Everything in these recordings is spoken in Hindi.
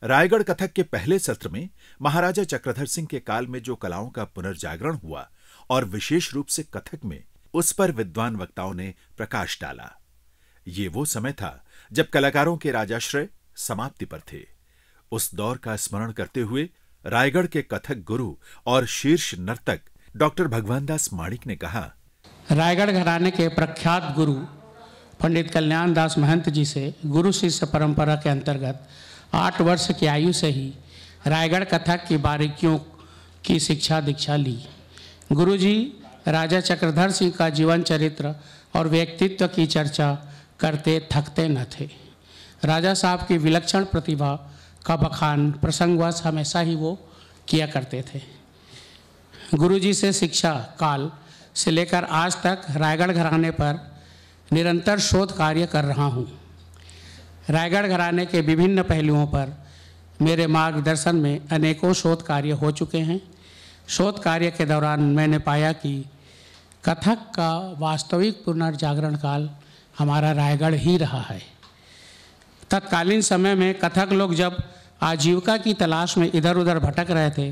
रायगढ़ कथक के पहले सत्र में महाराजा चक्रधर सिंह के काल में जो कलाओं का पुनर्जागरण हुआ और विशेष रूप से कथक में, उस पर विद्वान वक्ताओं ने प्रकाश डाला। ये वो समय था जब कलाकारों के राजाश्रय समाप्ति पर थे। उस दौर का स्मरण करते हुए रायगढ़ के कथक गुरु और शीर्ष नर्तक डॉक्टर भगवान दास माणिक ने कहा, रायगढ़ घराने के प्रख्यात गुरु पंडित कल्याण दास महंत जी से गुरु शिष्य परंपरा के अंतर्गत 8 वर्ष की आयु से ही रायगढ़ कथक की बारीकियों की शिक्षा दीक्षा ली। गुरुजी राजा चक्रधर सिंह का जीवन चरित्र और व्यक्तित्व की चर्चा करते थकते न थे। राजा साहब की विलक्षण प्रतिभा का बखान प्रसंगवश हमेशा ही वो किया करते थे। गुरुजी से शिक्षा काल से लेकर आज तक रायगढ़ घराने पर निरंतर शोध कार्य कर रहा हूँ। रायगढ़ घराने के विभिन्न पहलुओं पर मेरे मार्गदर्शन में अनेकों शोध कार्य हो चुके हैं। शोध कार्य के दौरान मैंने पाया कि कथक का वास्तविक पुनर्जागरण काल हमारा रायगढ़ ही रहा है। तत्कालीन समय में कथक लोग जब आजीविका की तलाश में इधर उधर भटक रहे थे,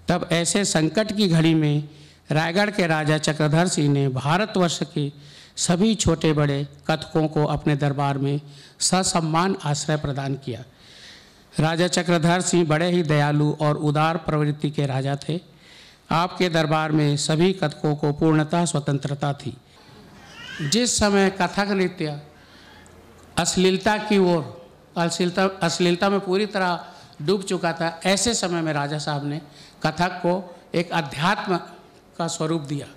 तब ऐसे संकट की घड़ी में रायगढ़ के राजा चक्रधर सिंह ने भारतवर्ष के सभी छोटे बड़े कथकों को अपने दरबार में ससम्मान आश्रय प्रदान किया। राजा चक्रधर सिंह बड़े ही दयालु और उदार प्रवृत्ति के राजा थे। आपके दरबार में सभी कथकों को पूर्णतः स्वतंत्रता थी। जिस समय कथक नृत्य अश्लीलता की ओर अश्लीलता में पूरी तरह डूब चुका था, ऐसे समय में राजा साहब ने कथक को एक अध्यात्म का स्वरूप दिया।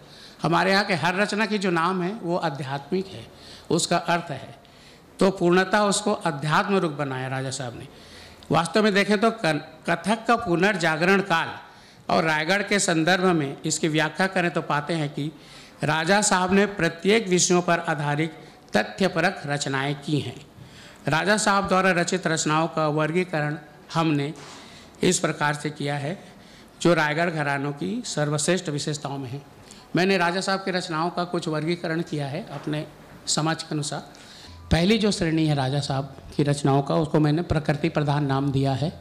हमारे यहाँ के हर रचना की जो नाम है वो आध्यात्मिक है, उसका अर्थ है, तो पूर्णतः उसको अध्यात्म रूप बनाया राजा साहब ने। वास्तव में देखें तो कथक का पुनर्जागरण काल और रायगढ़ के संदर्भ में इसकी व्याख्या करें तो पाते हैं कि राजा साहब ने प्रत्येक विषयों पर आधारित तथ्यपरक रचनाएं की हैं। राजा साहब द्वारा रचित रचनाओं का वर्गीकरण हमने इस प्रकार से किया है जो रायगढ़ घरानों की सर्वश्रेष्ठ विशेषताओं में है। मैंने राजा साहब की रचनाओं का कुछ वर्गीकरण किया है अपने समझ के अनुसार। पहली जो श्रेणी है राजा साहब की रचनाओं का, उसको मैंने प्रकृति प्रधान नाम दिया है।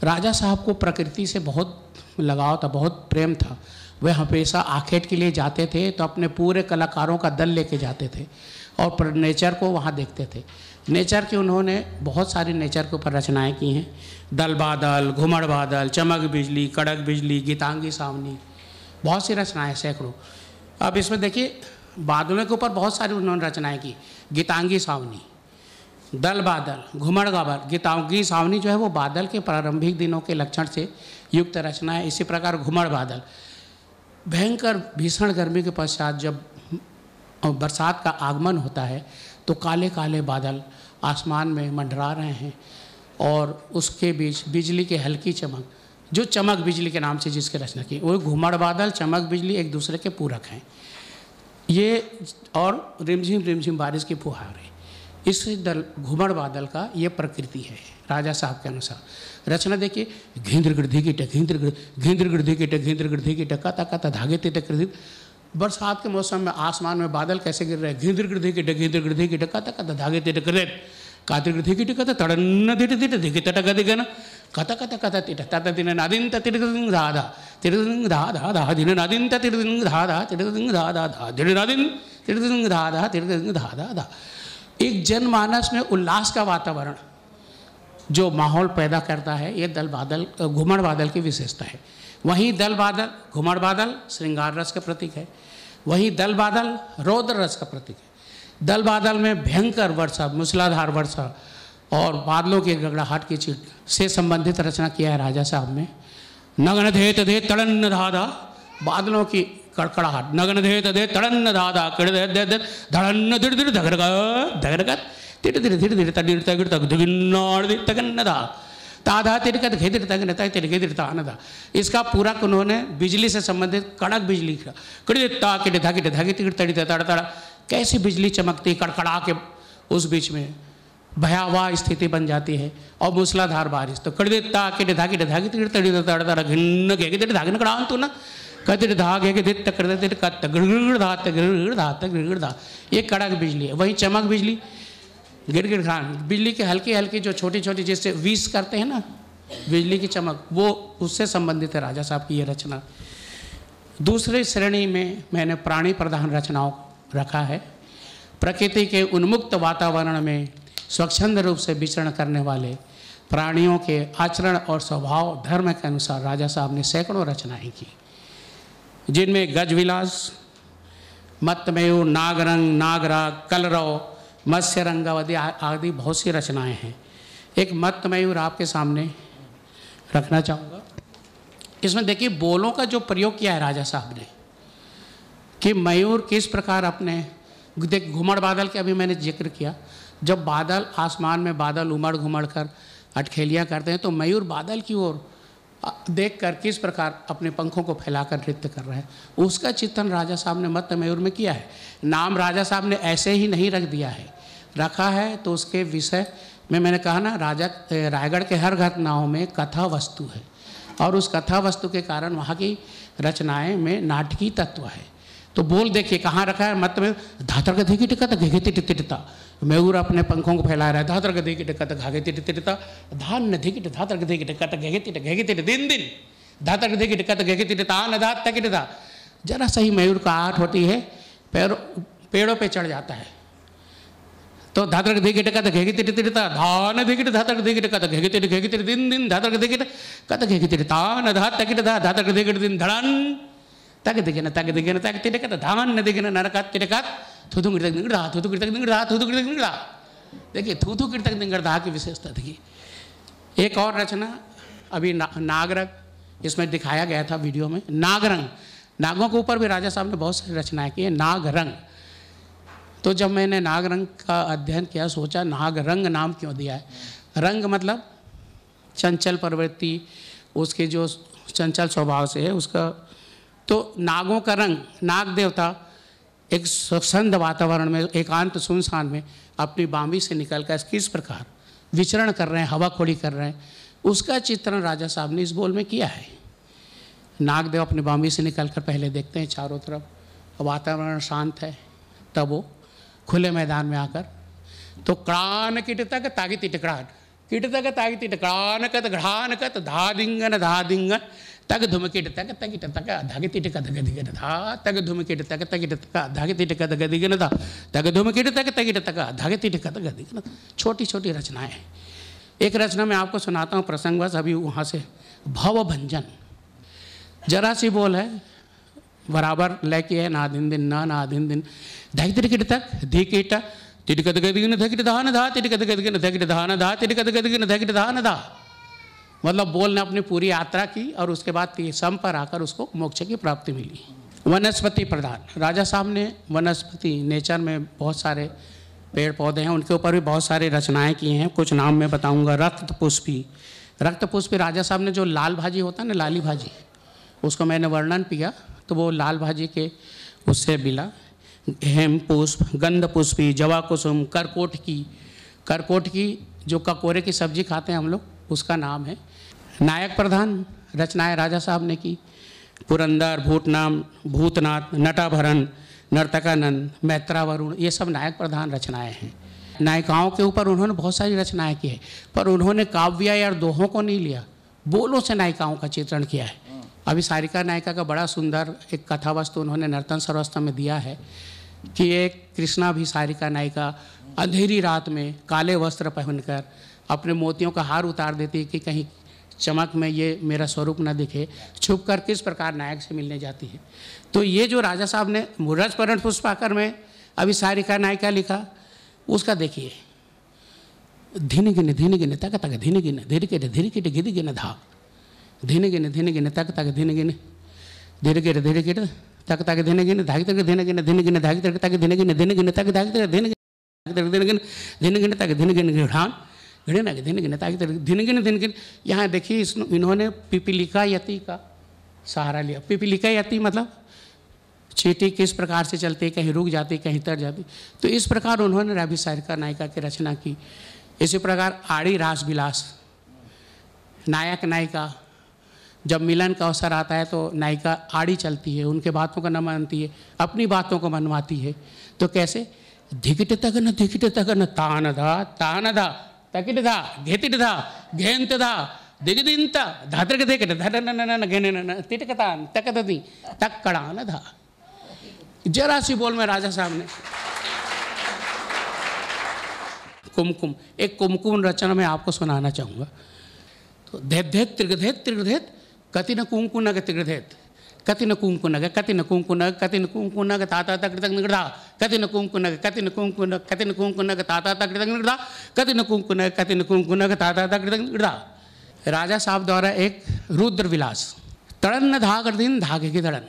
राजा साहब को प्रकृति से बहुत लगाव था, बहुत प्रेम था। वे हमेशा आखेट के लिए जाते थे तो अपने पूरे कलाकारों का दल लेके जाते थे और नेचर को वहाँ देखते थे। नेचर की उन्होंने बहुत सारी नेचर के ऊपर रचनाएं की हैं। दल बादल, घुमड़ बादल, चमक बिजली, कड़क बिजली, गीतांगी सावनी, बहुत सी रचनाएं, सैकड़ों। अब इसमें देखिए बादलों के ऊपर बहुत सारी उन्होंने रचनाएं की। गीतांगी सावनी, दल बादल, घुमड़ बादल, गीतांगी सावनी जो है वो बादल के प्रारंभिक दिनों के लक्षण से युक्त रचना है। इसी प्रकार घुमड़ बादल भयंकर भीषण गर्मी के पश्चात जब बरसात का आगमन होता है तो काले काले बादल आसमान में मंडरा रहे हैं और उसके बीच बिजली की हल्की चमक, जो चमक बिजली के नाम से जिसकी रचना की, वो घुमड़ बादल, चमक बिजली एक दूसरे के पूरक हैं ये, और रिमझिम बारिश की फुहारें। इस घुमड़ बादल का ये प्रकृति है राजा साहब के अनुसार। रचना देखिए, घेंद्र गिरधी की टक, घेंद्र गिरधी की टक, घेंद्र गिरधी की टक, कता धागे ते टक। बरसात के मौसम में आसमान में बादल कैसे गिर रहे हैं, घेंद्र गिरधी की टक, घेंद्र गिरधी की टक, कता धागे ते टक, कातिर गिरधी की टक, तड़न दिट दिट दिखे तटक दिगन, कता कता कता तिट तत दिन नादिन तिरदिन धाधा तिरदिन धाधा धा दिन नादिन तिरदिन धाधा तिरदिन धाधा धा दिन नादिन तिरदिन धाधा तिरदिन धाधा धा। एक जनमानस में उल्लास का वातावरण जो माहौल पैदा करता है, ये दल बादल घुमड़ बादल की विशेषता है। वहीं दल बादल, घुमड़ बादल श्रृंगार रस का प्रतीक है, वहीं दल बादल रौद्र रस का प्रतीक है। दल बादल में भयंकर वर्षा, मूसलाधार वर्षा और बादलों की गड़गड़ाहट की चीट से संबंधित रचना किया है राजा साहब ने। नगन धेत धे तड़न धाधा, बादलों की कड़कड़ाहट, नगन धेत धे तड़न धाधा, धड़न दिड़ दिड़ धगरगत तिट दिड़ दिड़ दिड़ तडिड़ तगिड़ तग दिगिन्नाड़ दिड़ तगन्नदा ताधा तिड़कत घेदिड़ तगनता तिड़के दिड़ता आनदा। इसका पूरा उन्होंने बिजली से संबंधित कड़क बिजली का कड़िता के धागे धागे तिड़ तड़ी तड़ तड़ा, कैसी बिजली चमकती कड़कड़ा के उस बीच में भयावह स्थिति बन जाती है और मूसलाधार बारिश। तो कड़िता के धागे धागे तिड़ तड़ी तड़ तड़ा घिन्न घेगे तिड़ धागे कड़ा तो ना कहते धागे के दिट तकड़ दिट कत गिड़ धा गिड़ धा गिड़ धा, ये कड़क बिजली है। वही चमक बिजली गिड़गिड़ खान, बिजली की हल्की हल्की जो छोटी छोटी जैसे वीज करते हैं ना, बिजली की चमक, वो उससे संबंधित है राजा साहब की ये रचना। दूसरी श्रेणी में मैंने प्राणी प्रधान रचनाओं रखा है। प्रकृति के उन्मुक्त वातावरण में स्वच्छंद रूप से विचरण करने वाले प्राणियों के आचरण और स्वभाव धर्म के अनुसार राजा साहब ने सैकड़ों रचनाएं की, जिनमें गजविलास, मत्तमयूर, नागरंग, नागराग, कलरव, मत्स्य रंगावधि आदि बहुत सी रचनाएं हैं। एक मत्तमयूर आपके सामने रखना चाहूँगा। इसमें देखिए बोलों का जो प्रयोग किया है राजा साहब ने, कि मयूर किस प्रकार अपने, देख घुमड़ बादल के अभी मैंने जिक्र किया, जब बादल आसमान में बादल उमड़ घुमड़ कर अटखेलियाँ करते हैं तो मयूर बादल की ओर देखकर किस प्रकार अपने पंखों को फैलाकर नृत्य कर रहा है, उसका चित्रण राजा साहब ने मत्तमयूर में किया है। नाम राजा साहब ने ऐसे ही नहीं रख दिया है, रखा है तो उसके विषय में मैंने कहा ना, रायगढ़ के हर घटनाओं में कथा वस्तु है, और उस कथा वस्तु के कारण वहाँ की रचनाएं में नाटकीय तत्व है। तो बोल देखिए कहाँ रखा है, मत्तमयूर धातर गधे की टिकट घेघे टिटता, मयूर अपने पंखों को फैला रहा है, धातर गधे की टिकट घाघे टिटता, धान नदी की धातर गधे की टिकट घेघे टिट दिन दिन धातर गधे की टिकट घेघे टिटता न धात तकिटता। जरा सही मयूर का आहट होती है, पेड़ों पे चढ़ जाता है, तो धातर गधे की टिकट घेघे टिटता, धान धिकिट धातर गधे की टिकट घेघे टिट दिन दिन धातर गधे की टिकट घेघे टिटता न धात तकिटता, धातर गधे की दिन धड़न तक दिखे तक तिटकत धान न दिखे नरकत तिटकत थूथू गिरतक निगड़ा थूथू गिरतक निगड़ा थूथू गिरतक निगड़ा। देखिए थूथू गिरतक निगड़ा की विशेषता देखिए। एक और रचना अभी नागरंग, इसमें दिखाया गया था वीडियो में, नागरंग, नागों के ऊपर भी राजा साहब ने बहुत सारी रचनाएं की है। नागरंग, तो जब मैंने नागरंग का अध्ययन किया, सोचा नागरंग नाम क्यों दिया है। रंग मतलब चंचल प्रवृत्ति, उसके जो चंचल स्वभाव से है उसका, तो नागों का रंग, नाग देवता एक स्वच्छंद वातावरण में, एकांत सुनसान में अपनी बांबी से निकलकर किस प्रकार विचरण कर रहे हैं, हवाखोड़ी कर रहे हैं, उसका चित्रण राजा साहब ने इस बोल में किया है। नागदेव अपनी बांबी से निकलकर पहले देखते हैं चारों तरफ वातावरण शांत है, तब वो खुले मैदान में आकर, तो क्रान किटतक तागी तिटक्रान किटतक तागी तिटक्रान कत घड़ान कत धादिंगन तग धुमकिट तक तगिट तक धागे तिटक गदिगन धा तग धुमकिट तक तगिट तक धागे तिटक गदिगन धा तग धुमकिट तक तगिट तक धागे तिटक गदिगन। छोटी छोटी रचनाएं हैं। एक रचना मैं आपको सुनाता हूँ प्रसंगवश, अभी वहाँ से, भवभंजन, जरा सी बोल है, बराबर लेके है, ना दिन दिन ना दिन दिन धागे तिटकिट तक धिकिट तिटकत गदिगन धगिट धान धा तिटकत गदिगन धगिट धान धा तिटकत गदिगन धगिट धान धा। मतलब बोल ने अपनी पूरी यात्रा की और उसके बाद सम पर आकर उसको मोक्ष की प्राप्ति मिली। वनस्पति प्रधान, राजा साहब ने वनस्पति, नेचर में बहुत सारे पेड़ पौधे हैं, उनके ऊपर भी बहुत सारी रचनाएं की हैं। कुछ नाम मैं बताऊंगा। रक्त पुष्पी, रक्त पुष्पी राजा साहब ने जो लाल भाजी होता है ना, लाली भाजी, उसको मैंने वर्णन किया, तो वो लाल भाजी के उससे मिला। हेम पुष्प, गंध पुष्पी, जवा कुसुम, करकोट की जो ककोरे की सब्जी खाते हैं हम लोग, उसका नाम है। नायक प्रधान रचनाएं राजा साहब ने की। पुरंदर, भूतनाथ, नटाभरण, नर्तकानंद, मैत्रावरुण, ये सब नायक प्रधान रचनाएं हैं। नायिकाओं के ऊपर उन्होंने बहुत सारी रचनाएं की है, पर उन्होंने काव्य या दोहों को नहीं लिया, बोलों से नायिकाओं का चित्रण किया है। अभी सारिका नायिका का बड़ा सुंदर एक कथा वस्तु उन्होंने नर्तन सर्वस्त्र में दिया है कि एक कृष्णा भी सारिका नायिका अंधेरी रात में काले वस्त्र पहनकर अपने मोतियों का हार उतार देती है कि कहीं चमक में ये मेरा स्वरूप न दिखे, छुप कर किस प्रकार नायक से मिलने जाती है। तो ये जो राजा साहब ने रजपरण पुष्पाकर में अभी सारिका नायिका लिखा, उसका देखिए, धीन गिन तक तक धीन गिन धीरे के गिद गिन धा धीन गिन तक तक धीन गिन धीरे के तक तक धीन गिन धाग तक धीन गिन धाग तक तक धीन गिन तक धाग तक धीन गिन तक धीन गिन घान धिन गिन। यहाँ देखिए इन्होंने पिपीलिका यति का सहारा लिया। पिपीलिका यति मतलब चींटी किस प्रकार से चलती, कहीं रुक जाती, कहीं तर जाती, तो इस प्रकार उन्होंने रवि सारिका नायिका की रचना की। इसी प्रकार आड़ी रास विलास, नायक नायिका जब मिलन का अवसर आता है तो नायिका आड़ी चलती है, उनके बातों को न मानती है, अपनी बातों को मनवाती है। तो कैसे धिकिट तगन तानदा तानदा तकिटदा घेतिटदा घेंतदा दिगदिंत धात्रक देखट धरननन घेनन तिटकतान तकददी तक्कड़ानदा। जरा सी बोल में राजा साहब ने कुमकुम, एक कुमकुम रचना में आपको सुनाना चाहूँगा। तो धेत त्रिगधेत कतिन कुंकुनग त्रिगधेत कतिन कुंकुनग कतिन कुंकुनग कतिन कुंकुनग ताता तकृतग निगड़ा कतिन कुंकुनग ताता तकृतग निगड़ा कतिन कुंकुनग ताता तकृतग निगड़ा। राजा साहब द्वारा एक रुद्र विलास। तड़न धागर दिन धागे की तड़न,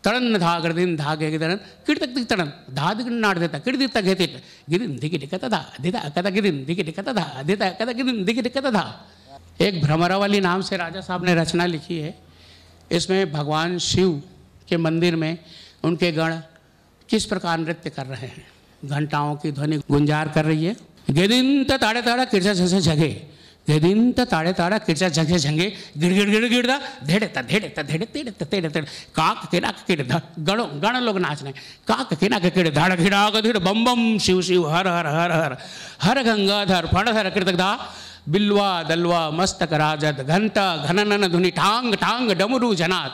तड़न धागर दिन धागे की तड़न किड़तक दिख तड़न धाद नाड़ देता किड़ देता घेते गिदिन दिगिट कतदा देता कदा गिदिन दिगिट कतदा देता कदा गिदिन दिगिट कतदा। एक भ्रमरावली नाम से राजा साहब ने रचना लिखी है। इसमें भगवान शिव के मंदिर में उनके गण किस प्रकार नृत्य कर रहे हैं। घंटाओं की ध्वनि गुंजार कर रही है। गेदिन ताड़े ताड़ा किरचा झसे झगे गेदिन ताड़े ताड़ा किरचा झगे झंगे गिड़ गिड़ गिड़ गिड़दा धेड़े धेड़े धेड़े तेड़े तेड़े काक किना किड़ गणों गण लोग नाच रहे काक किना किड़ धाड़ घिड़ा गधिड़ बम बम शिव शिव हर हर हर हर हर गंगाधर फणधर कृतकदा बिल्वा दलवा मस्तक राजद घंटा घननन धुनि ठांग ठांग डमरू जनात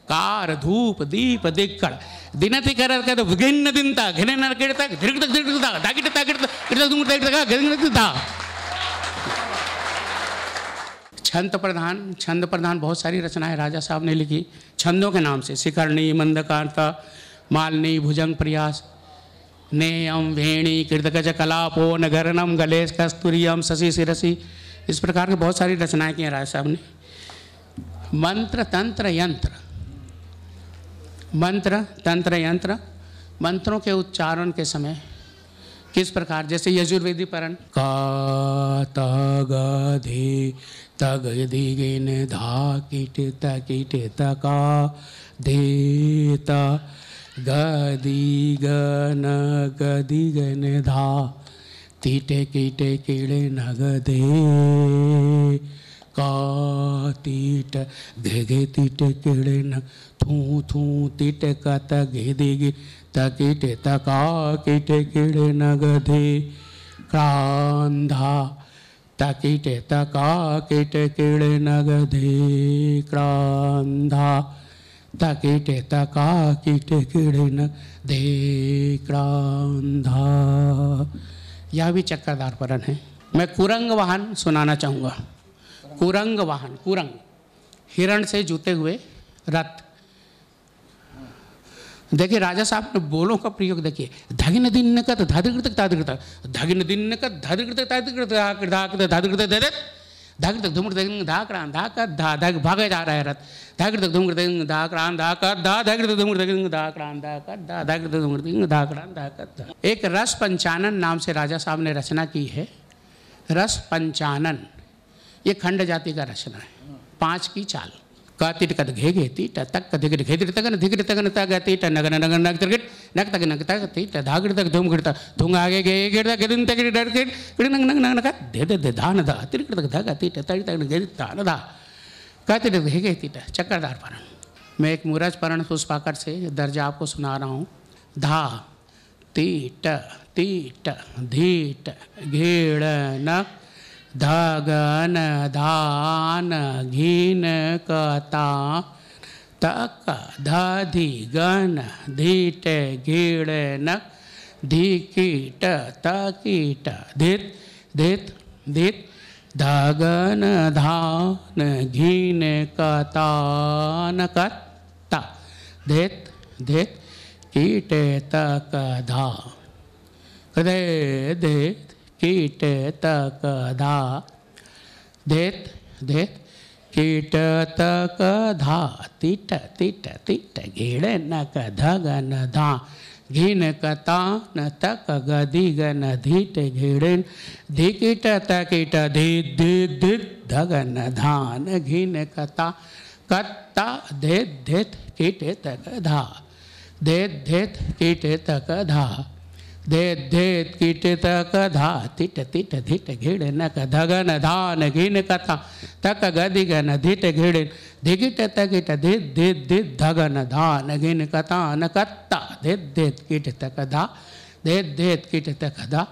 कार धूप दीप दिक्कड़ दिनति कर कद विगिन्न दिनता घिनन किड़ता धिरगत धिरगता दागिटता किड़ता किड़ता दूर दागिटता गदिनता। छंद प्रधान बहुत सारी रचनाएं राजा साहब ने लिखी छंदों के नाम से। शिखरणी मंदकांता मालनी भुजंग प्रयास नेयम वेणी कृतकज कलापो नगरनम गलेश कस्तूरियम शशि शिरसी। इस प्रकार के बहुत सारी रचनाएं की हैं राजा साहब ने। मंत्र तंत्र यंत्र मंत्रों के उच्चारण के समय किस प्रकार, जैसे यजुर्वेदी परण का तग धे तग दिगिन धा किट तका देता गदी गन धा तीटे कीटे कीड़े नग दे का तीट घे तीटे कीड़े न थू थू तीट का तगे दिगे तकीटे तका कीटे कीड़े नग दे क्रांधा तकीटे तका कीटे कीड़े नग दे क्रांधा तकीटे तका कीटे कीड़े न दे क्रांधा। यह भी चक्रधार परण है। मैं कुरंग वाहन सुनाना चाहूँगा। कुरंग वाहन, कुरंग हिरण से जुते हुए रथ। देखिए राजा साहब ने बोलों का प्रयोग देखिए। धगिन दिन का धाधिकृत धाधिकृत धगिन दिन का धाधिकृत धाधिकृत धाधिकृत दे धाकृत धूमृत धाक्रांत धाका धा धाग भागे जा रहा है रथ धाकृत धूमृत धाक्रांत धाका धा धाकृत धूमृत धाक्रांत धाका धा धाकृत धूमृत धाक्रांत धाका। एक रस पंचानन नाम से राजा साहब ने रचना की है। रस पंचानन ये खंड जाति का रचना है। 5 की चाल का तिट कद घे घे तीट तक धिगिट घेतिट तगन धिगिट तगन तग तीट नगन नगन नग तिरगिट नग तग नग तग तीट धागिट तक धूम गिरता धूंग आगे गे गिरता गिरन तग डर गिट गिड़ नग नग नग नग दे दे दे धान दा तिरगिट तक धागा तीट तग तग गे धान दा का तिट घे घे तीट चक्रधार परण। मैं एक मूरज परण पुष्पाकर से दर्जा आपको सुना रहा हूँ। धा तीट तीट धीट घेड़ नग धगन धान घीन कता तक धधि गन धीट घीड़ नक धिकीट तकीट धित धित धित धगन धान घीन कता नकता धित धित कीट तक धा दे धित कीट तक धा देत देत कीट तक धा तीट तीट तीट घेड़ नक धगन धा घीन कतान तक गदिगन धीट घेड़न धिकीट तकीट धीत धीत धीत धगन धान घीन कता कत्ता देत देत कीट तक धा देत देत कीट तक धा देत देत कीट तक धा तिट तिट धिट घेड़ नक धगन धान घीन कथा तक गदिगन धिट घेड़ धिगिट तकिट धित धित धित धगन धान घीन कथा न कत्ता धित धित कीट तक धा देत देत कीट तक धा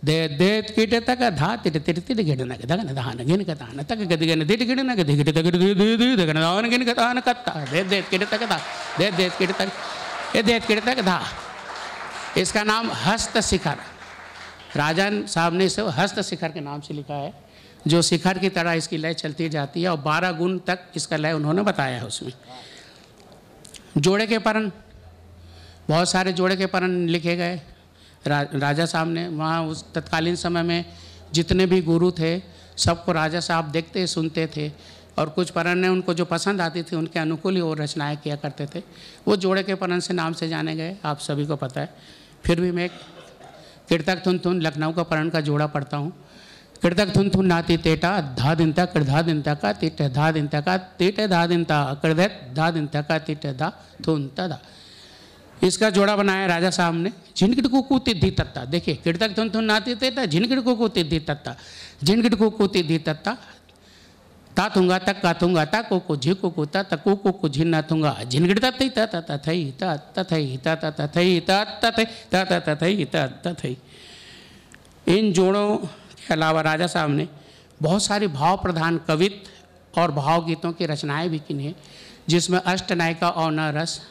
देत देत कीट तक धा तिट तिट तिट गिड़न गदगन धान गिन कतान तक गदगन दिट गिड़न गद गिट तक दे दे दे दगन धान गिन कतान कत्ता देत देत कीट तक धा देत देत कीट तक ये देत कीट तक धा। इसका नाम हस्त शिखर, राजन साहब ने इसे हस्त शिखर के नाम से लिखा है, जो शिखर की तरह इसकी लय चलती जाती है और 12 गुण तक इसका लय उन्होंने बताया है उसमें। जोड़े के परन, बहुत सारे जोड़े के परन लिखे गए राजा साहब ने। वहाँ उस तत्कालीन समय में जितने भी गुरु थे सबको राजा साहब देखते सुनते थे, और कुछ परन ने उनको जो पसंद आती थी उनके अनुकूल ही वो रचनाएँ किया करते थे। वो जोड़े के परन से नाम से जाने गए, आप सभी को पता है। फिर भी मैं किरतक थुन थुन लखनऊ का परन का जोड़ा पढ़ता हूँ। किरतक थुन थुन नाती तेटा धा दिनता किरधा दिनता का तिट धा दिनता का तिट धा दिनता किरधत धा दिनता का तिट धा थुन धा। इसका जोड़ा बनाया राजा साहब ने। झिनकिट को कूती धी तत्ता, देखिए किरतक थुन थुन नाती तेटा झिनकिट को कूती धी तत्ता, झिनकिट को कूती धी तत्ता ता थूंगा तक का थूंगा ता को झिको को ता तको को झिन्ना थूंगा झिनगिड़ तई ता ता थई ता थई ता ता थई ता थई ता ता थई ता थई। इन जोड़ों के अलावा राजा साहब ने बहुत सारी भाव प्रधान कवित और भावगीतों की रचनाएं भी की हैं, जिसमें अष्टनायिका और न रस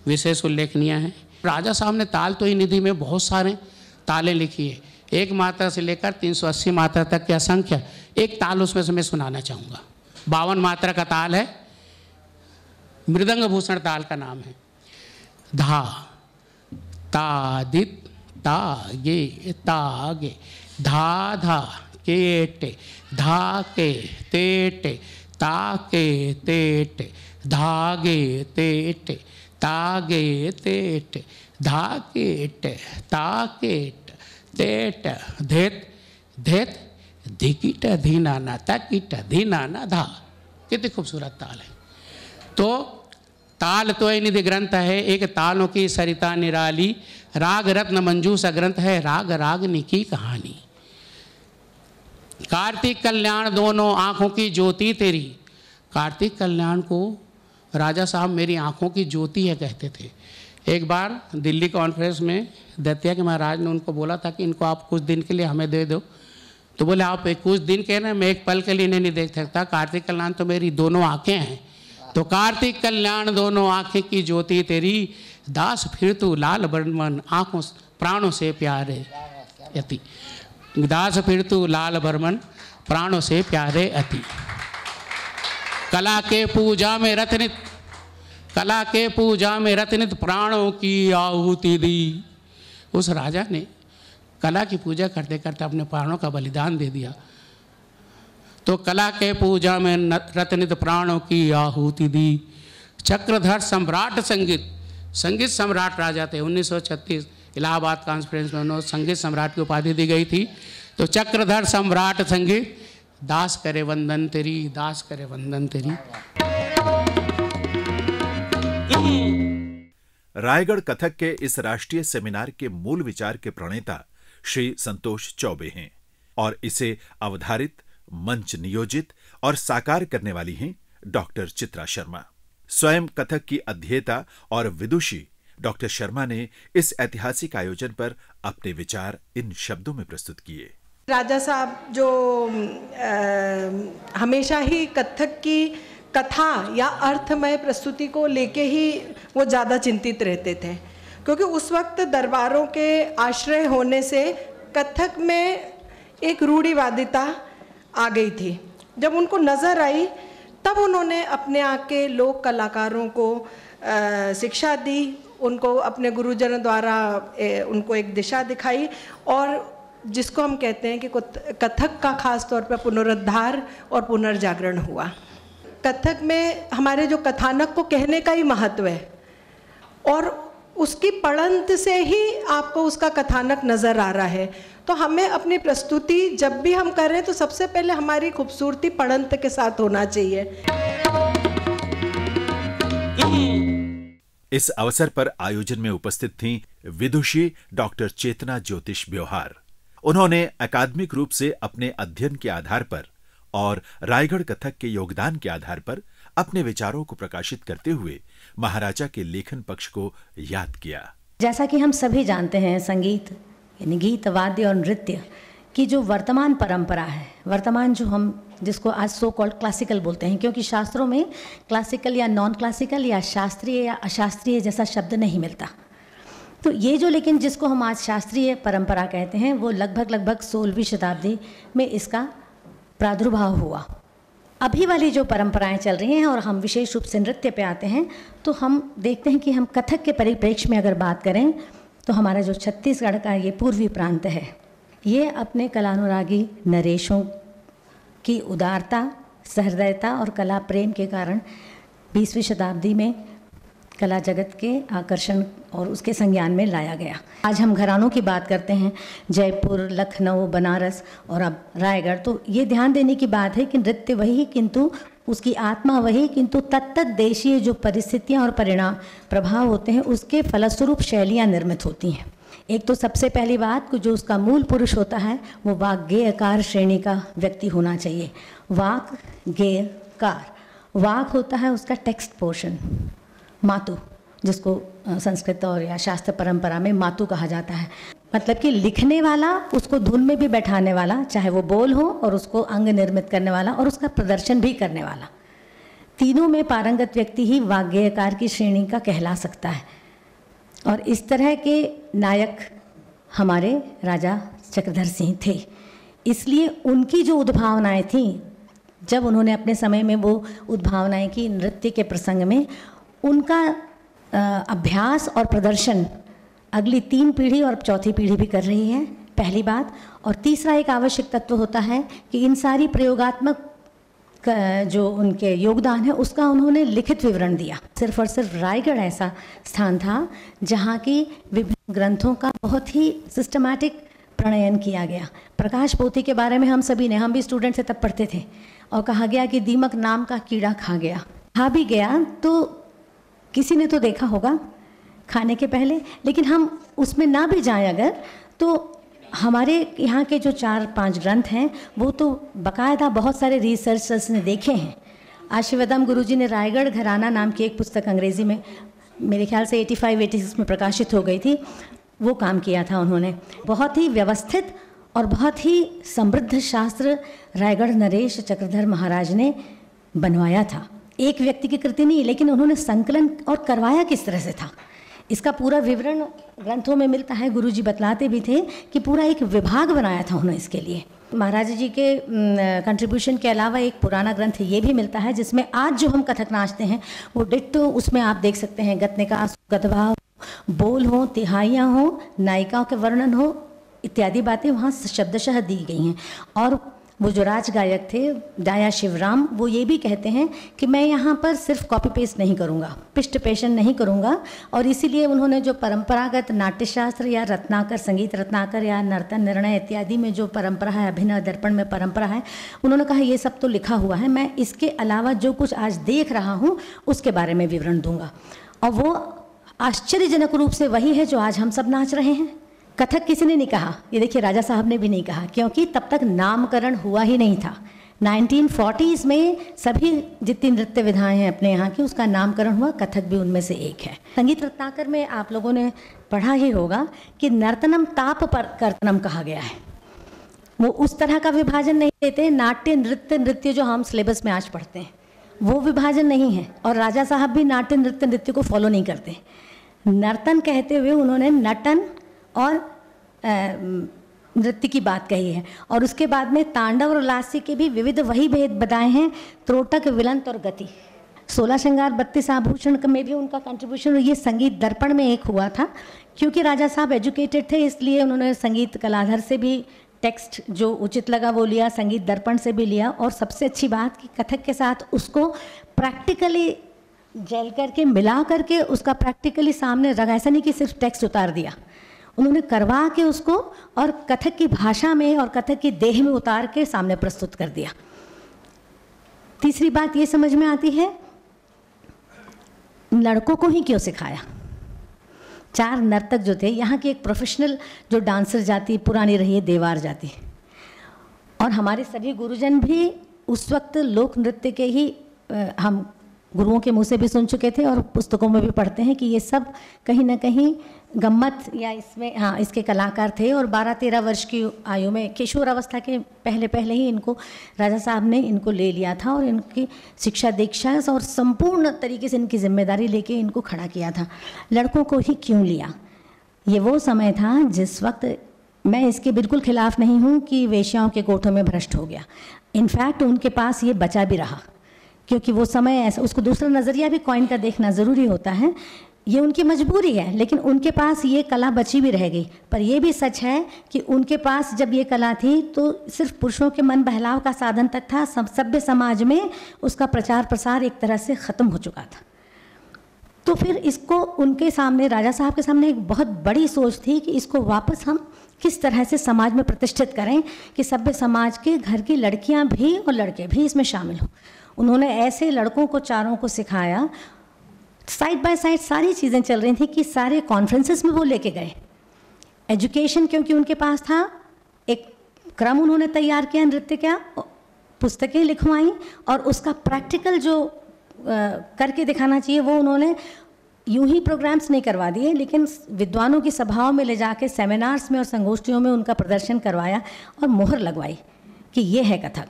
विशेष उल्लेखनीय हैं। राजा साहब ने ताल तो ही निधि में बहुत सारे तालें लिखी है, 1 मात्रा से लेकर 380 मात्रा तक के असंख्य। एक ताल उसमें से मैं सुनाना चाहूँगा। 52 मात्रा का ताल है, मृदंग भूषण ताल का नाम है। धा ता दित ता गे ता गे धा धा के टे धा के ते टे ता के ते टे धा गे ते टे ता गे ते टे धा के टे ता के तेट धेत धेत धिकीट धीना ना ताकीट धीना ना धा। कितनी खूबसूरत ताल है। तो ताल तो निधि ग्रंथ है, एक तालों की सरिता निराली, राग रत्न मंजूषा ग्रंथ है, राग रागनी की कहानी। कार्तिक कल्याण दोनों आंखों की ज्योति तेरी, कार्तिक कल्याण को राजा साहब मेरी आंखों की ज्योति है कहते थे। एक बार दिल्ली कॉन्फ्रेंस में दतिया के महाराज ने उनको बोला था कि इनको आप कुछ दिन के लिए हमें दे दो, तो बोले आप कुछ दिन के ना, मैं एक पल के लिए नहीं देख सकता, कार्तिक कल्याण तो मेरी दोनों आंखें हैं। तो कार्तिक कल्याण दोनों आंखें की ज्योति तेरी, दास फिर तू लाल बर्मन आंखों प्राणों से प्यारे अति, दास फिर तू लाल बर्मन प्राणों से प्यारे अति। कला के पूजा में रत्नित, कला के पूजा में रत्नित प्राणों की आहुति दी। उस राजा ने कला की पूजा करते करते अपने प्राणों का बलिदान दे दिया। तो कला के पूजा में रत्नित प्राणों की आहुति दी। चक्रधर सम्राट संगीत, संगीत सम्राट राजा थे। 1936 इलाहाबाद कॉन्फ्रेंस में उन्हें संगीत सम्राट की उपाधि दी गई थी। तो चक्रधर सम्राट संगीत, दास करे वंदन तेरी, दास करे वंदन तेरी। रायगढ़ कथक के इस राष्ट्रीय सेमिनार के मूल विचार के प्रणेता श्री संतोष चौबे हैं और इसे अवधारित, मंच नियोजित और साकार करने वाली हैं डॉक्टर चित्रा शर्मा। स्वयं कथक की अध्येता और विदुषी डॉक्टर शर्मा ने इस ऐतिहासिक आयोजन पर अपने विचार इन शब्दों में प्रस्तुत किए। राजा साहब जो हमेशा ही कथक की कथा या अर्थमय प्रस्तुति को लेके ही वो ज़्यादा चिंतित रहते थे, क्योंकि उस वक्त दरबारों के आश्रय होने से कथक में एक रूढ़िवादिता आ गई थी। जब उनको नज़र आई तब उन्होंने अपने आके लोक कलाकारों को शिक्षा दी, उनको अपने गुरुजनों द्वारा उनको एक दिशा दिखाई, और जिसको हम कहते हैं कि कथक का खास तौर पर पुनरुद्धार और पुनर्जागरण हुआ। कथक में हमारे जो कथानक को कहने का ही महत्व है, और उसकी पढ़ंत से ही आपको उसका कथानक नज़र आ रहा है। तो हमें अपनी प्रस्तुति जब भी हम करें तो सबसे पहले हमारी खूबसूरती पढ़ंत के साथ होना चाहिए। इस अवसर पर आयोजन में उपस्थित थीं विदुषी डॉक्टर चेतना ज्योतिष ब्योहार। उन्होंने अकादमिक रूप से अपने अध्ययन के आधार पर और रायगढ़ कथक के योगदान के आधार पर अपने विचारों को प्रकाशित करते हुए महाराजा के लेखन पक्ष को याद किया। जैसा कि हम सभी जानते हैं, संगीत यानी गीत, वाद्य और नृत्य की जो वर्तमान परंपरा है, वर्तमान जो हम जिसको आज सो कॉल्ड क्लासिकल बोलते हैं, क्योंकि शास्त्रों में क्लासिकल या नॉन क्लासिकल या शास्त्रीय या अशास्त्रीय जैसा शब्द नहीं मिलता। तो ये जो लेकिन जिसको हम आज शास्त्रीय परंपरा कहते हैं, वो लगभग 16वीं शताब्दी में इसका प्रादुर्भाव हुआ। अभी वाली जो परंपराएं चल रही हैं और हम विशेष रूप से नृत्य पे आते हैं, तो हम देखते हैं कि हम कथक के परिप्रेक्ष्य में अगर बात करें तो हमारा जो छत्तीसगढ़ का ये पूर्वी प्रांत है, ये अपने कलानुरागी नरेशों की उदारता, सहृदयता और कला प्रेम के कारण 20वीं शताब्दी में कला जगत के आकर्षण और उसके संज्ञान में लाया गया। आज हम घरानों की बात करते हैं, जयपुर, लखनऊ, बनारस और अब रायगढ़, तो ये ध्यान देने की बात है कि नृत्य वही किंतु उसकी आत्मा वही, किंतु तत्त देशीय जो परिस्थितियाँ और परिणाम प्रभाव होते हैं उसके फलस्वरूप शैलियाँ निर्मित होती हैं। एक तो सबसे पहली बात कि जो उसका मूल पुरुष होता है वो वाग्गेयकार श्रेणी का व्यक्ति होना चाहिए। वाक गेयकार, वाक होता है उसका टेक्स्ट पोर्शन, मातु, जिसको संस्कृत और या शास्त्र परंपरा में मातु कहा जाता है, मतलब कि लिखने वाला, उसको धुन में भी बैठाने वाला, चाहे वो बोल हो, और उसको अंग निर्मित करने वाला और उसका प्रदर्शन भी करने वाला। तीनों में पारंगत व्यक्ति ही वाग्गेयकार की श्रेणी का कहला सकता है। और इस तरह के नायक हमारे राजा चक्रधर सिंह थे। इसलिए उनकी जो उद्भावनाएं थीं, जब उन्होंने अपने समय में वो उद्भावनाएं की नृत्य के प्रसंग में, उनका अभ्यास और प्रदर्शन अगली 3 पीढ़ी और चौथी पीढ़ी भी कर रही है, पहली बात। और तीसरा एक आवश्यक तत्व होता है कि इन सारी प्रयोगात्मक जो उनके योगदान है उसका उन्होंने लिखित विवरण दिया। सिर्फ और सिर्फ रायगढ़ ऐसा स्थान था जहाँ की विभिन्न ग्रंथों का बहुत ही सिस्टमैटिक प्रणयन किया गया। प्रकाश पोथी के बारे में हम भी स्टूडेंट से तब पढ़ते थे, और कहा गया कि दीमक नाम का कीड़ा खा गया। खा भी गया तो किसी ने तो देखा होगा खाने के पहले, लेकिन हम उसमें ना भी जाएं अगर, तो हमारे यहाँ के जो 4-5 ग्रंथ हैं वो तो बाकायदा बहुत सारे रिसर्चर्स ने देखे हैं। आशीर्वादम गुरुजी ने रायगढ़ घराना नाम की एक पुस्तक अंग्रेज़ी में मेरे ख्याल से 85-86 में प्रकाशित हो गई थी, वो काम किया था उन्होंने। बहुत ही व्यवस्थित और बहुत ही समृद्ध शास्त्र रायगढ़ नरेश चक्रधर महाराज ने बनवाया था। एक व्यक्ति की कृति नहीं, लेकिन उन्होंने संकलन और करवाया किस तरह से था, इसका पूरा विवरण ग्रंथों में मिलता है। गुरुजी बतलाते भी थे कि पूरा एक विभाग बनाया था उन्होंने इसके लिए। महाराज जी के कंट्रीब्यूशन के अलावा एक पुराना ग्रंथ ये भी मिलता है जिसमें आज जो हम कथक नाचते हैं वो डिट्टो, उसमें आप देख सकते हैं गतनिका, गतभाव, बोल हो, तिहाइयाँ हो, नायिकाओं के वर्णन हो, इत्यादि बातें वहाँ शब्दशः दी गई हैं। और वो जो राज गायक थे डाया शिवराम, वो ये भी कहते हैं कि मैं यहाँ पर सिर्फ कॉपी पेस्ट नहीं करूँगा, पिष्ट पेशन नहीं करूँगा, और इसीलिए उन्होंने जो परंपरागत नाट्यशास्त्र या रत्नाकर, संगीत रत्नाकर या नर्तन निर्णय इत्यादि में जो परंपरा है, अभिनय दर्पण में परंपरा है, उन्होंने कहा ये सब तो लिखा हुआ है, मैं इसके अलावा जो कुछ आज देख रहा हूँ उसके बारे में विवरण दूंगा। और वो आश्चर्यजनक रूप से वही है जो आज हम सब नाच रहे हैं। कथक किसी ने नहीं कहा, ये देखिए राजा साहब ने भी नहीं कहा, क्योंकि तब तक नामकरण हुआ ही नहीं था। 1940s में सभी जितनी नृत्य विधाएं हैं अपने यहाँ की, उसका नामकरण हुआ, कथक भी उनमें से एक है। संगीत रत्नाकर में आप लोगों ने पढ़ा ही होगा कि नर्तनम ताप पर कर्तनम कहा गया है। वो उस तरह का विभाजन नहीं देते, नाट्य नृत्य जो हम सिलेबस में आज पढ़ते हैं वो विभाजन नहीं है। और राजा साहब भी नाट्य नृत्य को फॉलो नहीं करते। नर्तन कहते हुए उन्होंने नटन और नृत्य की बात कही है, और उसके बाद में तांडव और लास्य के भी विविध वही भेद बताए हैं, त्रोटक, विलंत और गति। 16 श्रृंगार 32 आभूषण में भी उनका कंट्रीब्यूशन, ये संगीत दर्पण में एक हुआ था। क्योंकि राजा साहब एजुकेटेड थे इसलिए उन्होंने संगीत कलाधर से भी टेक्स्ट जो उचित लगा वो लिया, संगीत दर्पण से भी लिया, और सबसे अच्छी बात कि कथक के साथ उसको प्रैक्टिकली जल करके मिला करके उसका प्रैक्टिकली सामने रखा। ऐसा नहीं कि सिर्फ टेक्स्ट उतार दिया, उन्होंने करवा के उसको और कथक की भाषा में और कथक की देह में उतार के सामने प्रस्तुत कर दिया। तीसरी बात ये समझ में आती है, लड़कों को ही क्यों सिखाया। 4 नर्तक जो थे, यहाँ की एक प्रोफेशनल जो डांसर जाति पुरानी रही है देवार जाति, और हमारे सभी गुरुजन भी उस वक्त लोक नृत्य के ही हम गुरुओं के मुंह से भी सुन चुके थे और पुस्तकों में भी पढ़ते हैं कि ये सब कहीं ना कहीं गम्मत या इसमें हाँ इसके कलाकार थे और 12-13 वर्ष की आयु में किशोर अवस्था के पहले ही इनको राजा साहब ने इनको ले लिया था और इनकी शिक्षा दीक्षा और संपूर्ण तरीके से इनकी जिम्मेदारी लेके इनको खड़ा किया था। लड़कों को ही क्यों लिया? ये वो समय था जिस वक्त, मैं इसके बिल्कुल खिलाफ नहीं हूँ कि वेश्याओं के कोठों में भ्रष्ट हो गया, इनफैक्ट उनके पास ये बचा भी रहा, क्योंकि वो समय ऐसा, उसको दूसरा नज़रिया भी कॉइन का देखना ज़रूरी होता है। ये उनकी मजबूरी है, लेकिन उनके पास ये कला बची भी रह गई। पर ये भी सच है कि उनके पास जब ये कला थी तो सिर्फ पुरुषों के मन बहलाव का साधन तक था, सभ्य समाज में उसका प्रचार प्रसार एक तरह से ख़त्म हो चुका था। तो फिर इसको उनके सामने, राजा साहब के सामने एक बहुत बड़ी सोच थी कि इसको वापस हम किस तरह से समाज में प्रतिष्ठित करें कि सभ्य समाज के घर की लड़कियां भी और लड़के भी इसमें शामिल हों। उन्होंने ऐसे लड़कों को चारों को सिखाया, साइड बाय साइड सारी चीज़ें चल रही थी कि सारे कॉन्फ्रेंसेस में वो लेके गए। एजुकेशन क्योंकि उनके पास था, एक क्रम उन्होंने तैयार किया, नृत्य का पुस्तकें लिखवाई और उसका प्रैक्टिकल जो करके दिखाना चाहिए वो उन्होंने यूं ही प्रोग्राम्स नहीं करवा दिए, लेकिन विद्वानों की सभाओं में ले जाके सेमिनार्स में और संगोष्ठियों में उनका प्रदर्शन करवाया और मोहर लगवाई कि ये है कथक।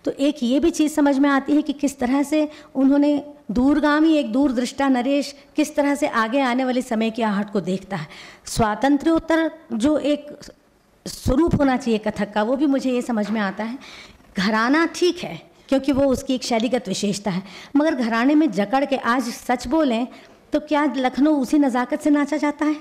तो एक ये भी चीज़ समझ में आती है कि किस तरह से उन्होंने दूरगामी, एक दूरदृष्टा नरेश किस तरह से आगे आने वाले समय की आहट को देखता है। स्वातंत्र्योत्तर जो एक स्वरूप होना चाहिए कथक का, वो भी मुझे ये समझ में आता है। घराना ठीक है क्योंकि वो उसकी एक शैलीगत विशेषता है, मगर घराने में जकड़ के आज सच बोलें तो क्या लखनऊ उसी नज़ाकत से नाचा जाता है?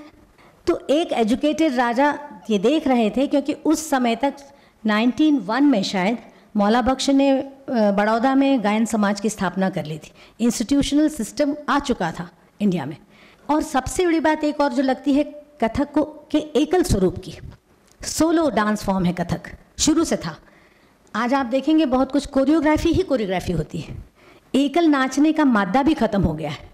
तो एक एजुकेटेड राजा ये देख रहे थे, क्योंकि उस समय तक 1901 में शायद मौला बख्श ने बड़ौदा में गायन समाज की स्थापना कर ली थी। इंस्टीट्यूशनल सिस्टम आ चुका था इंडिया में। और सबसे बड़ी बात एक और जो लगती है कथक को के एकल स्वरूप की, सोलो डांस फॉर्म है कथक, शुरू से था। आज आप देखेंगे बहुत कुछ कोरियोग्राफी होती है, एकल नाचने का मादा भी खत्म हो गया है।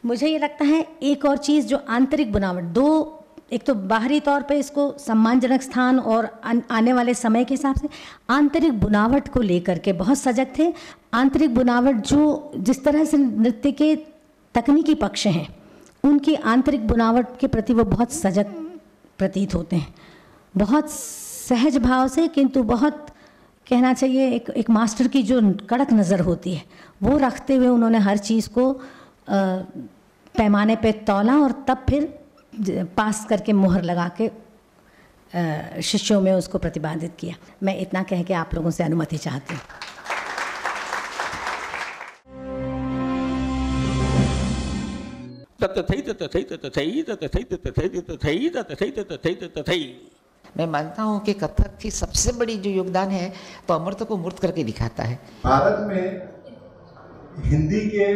मुझे ये लगता है एक और चीज़ जो आंतरिक बनावट, दो, एक तो बाहरी तौर पे इसको सम्मानजनक स्थान और आने वाले समय के हिसाब से आंतरिक बुनावट को लेकर के बहुत सजग थे। आंतरिक बुनावट जो जिस तरह से नृत्य के तकनीकी पक्ष हैं, उनकी आंतरिक बुनावट के प्रति वो बहुत सजग प्रतीत होते हैं, बहुत सहज भाव से, किंतु बहुत कहना चाहिए एक मास्टर की जो कड़क नज़र होती है वो रखते हुए उन्होंने हर चीज़ को पैमाने पे तौला और तब फिर पास करके मोहर लगा के शिष्यों में उसको प्रतिपादित किया। मैं इतना कह के आप लोगों से अनुमति चाहती हूँ। मैं मानता हूँ कि कथक की सबसे बड़ी जो योगदान है तो अमृत को मूर्त करके दिखाता है। भारत में हिंदी के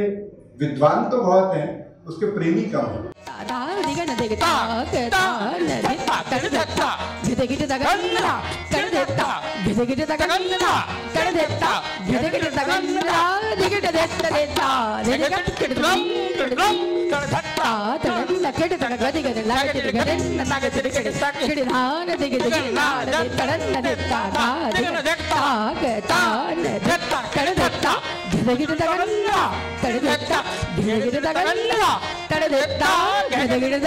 विद्वान तो बहुत हैं, उसके प्रेमी कम हैं। गिर